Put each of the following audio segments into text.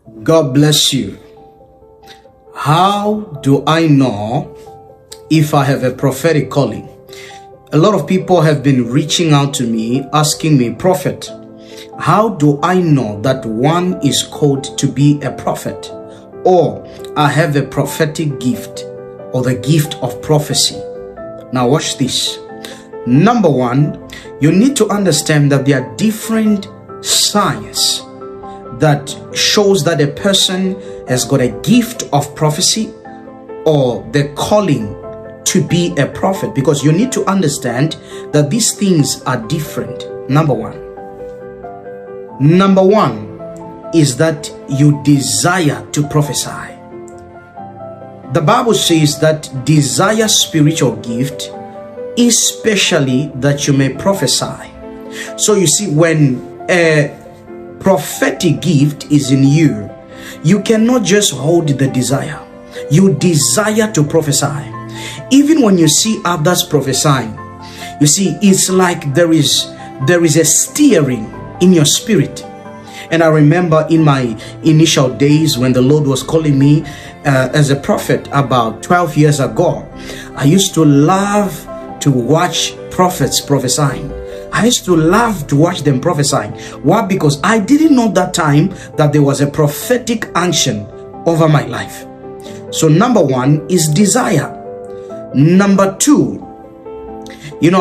God bless you. How do I know if I have a prophetic calling? A lot of people have been reaching out to me, asking me, Prophet, how do I know that one is called to be a prophet, or I have a prophetic gift or the gift of prophecy? Now watch this. Number one, you need to understand that there are different signs that shows that a person has got a gift of prophecy or the calling to be a prophet, because you need to understand that these things are different. Number one is that you desire to prophesy. The Bible says that desire spiritual gift, especially that you may prophesy. So you see, when a prophetic gift is in you, you cannot just hold the desire. You desire to prophesy. Even when you see others prophesying, you see it's like there is a steering in your spirit. And I remember in my initial days when the Lord was calling me as a prophet about 12 years ago, I used to love to watch prophets prophesying. I used to love to watch them prophesying. Why? Because I didn't know that time that there was a prophetic unction over my life. So number one is desire. Number two, there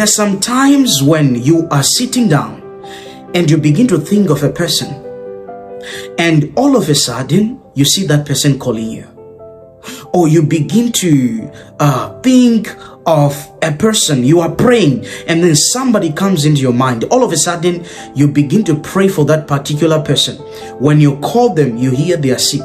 are some times when you are sitting down and you begin to think of a person, and all of a sudden you see that person calling you, or you begin to think of a person. You are praying and then somebody comes into your mind. All of a sudden you begin to pray for that particular person. When you call them, you hear they are sick,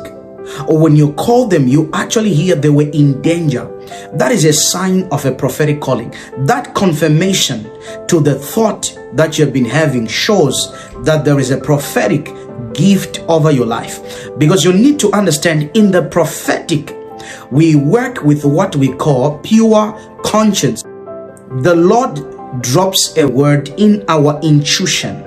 or when you call them, you actually hear they were in danger. That is a sign of a prophetic calling. That confirmation to the thought that you've been having shows that there is a prophetic gift over your life. Because you need to understand, in the prophetic, we work with what we call pure conscience. The Lord drops a word in our intuition,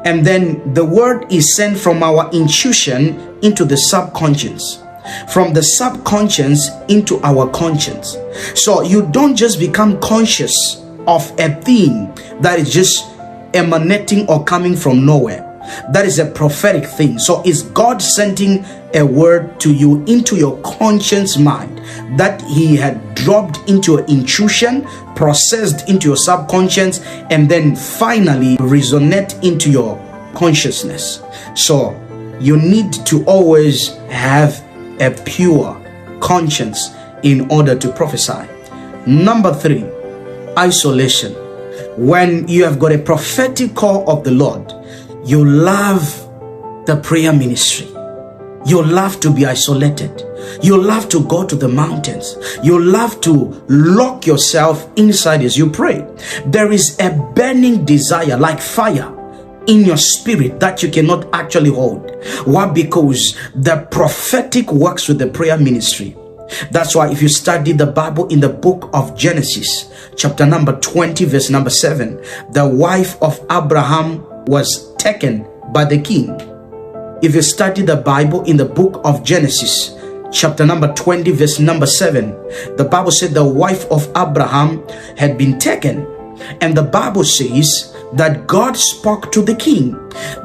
and then the word is sent from our intuition into the subconscious, from the subconscious into our conscience. So you don't just become conscious of a thing that is just emanating or coming from nowhere. That is a prophetic thing. So it's God sending a word to you into your conscious mind that He had dropped into your intuition, processed into your subconscious, and then finally resonate into your consciousness. So you need to always have a pure conscience in order to prophesy. Number three, isolation. When you have got a prophetic call of the Lord, you love the prayer ministry. You love to be isolated. You love to go to the mountains. You love to lock yourself inside as you pray. There is a burning desire like fire in your spirit that you cannot actually hold. Why? Because the prophetic works with the prayer ministry. That's why if you study the Bible in the book of Genesis, chapter number 20, verse number 7, the wife of Abraham was taken by the king. If you study the Bible in the book of Genesis, chapter number 20, verse number 7, the Bible said the wife of Abraham had been taken. And the Bible says that God spoke to the king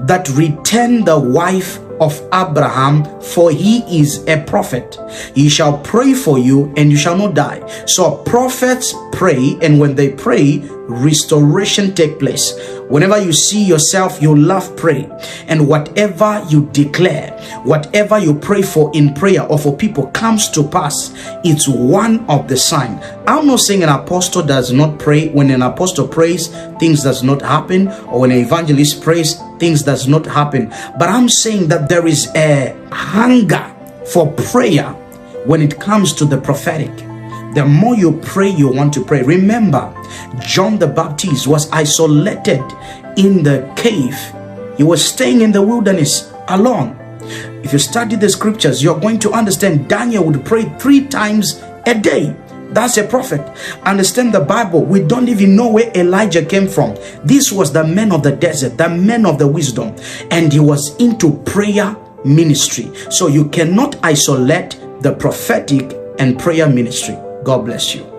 that return the wife of Abraham, for he is a prophet. He shall pray for you and you shall not die. So prophets pray, and when they pray, restoration take place. Whenever you see yourself, you love pray, and whatever you declare, whatever you pray for in prayer or for people comes to pass. It's one of the signs. I'm not saying an apostle does not pray. When an apostle prays, things does not happen, or when an evangelist prays, things does not happen. But I'm saying that there is a hunger for prayer when it comes to the prophetic. The more you pray, you want to pray. Remember, John the Baptist was isolated in the cave. He was staying in the wilderness alone. If you study the scriptures, you're going to understand Daniel would pray 3 times a day. That's a prophet. Understand the Bible. We don't even know where Elijah came from. This was the man of the desert, the man of the wisdom, and he was into prayer ministry. So you cannot isolate the prophetic and prayer ministry. God bless you.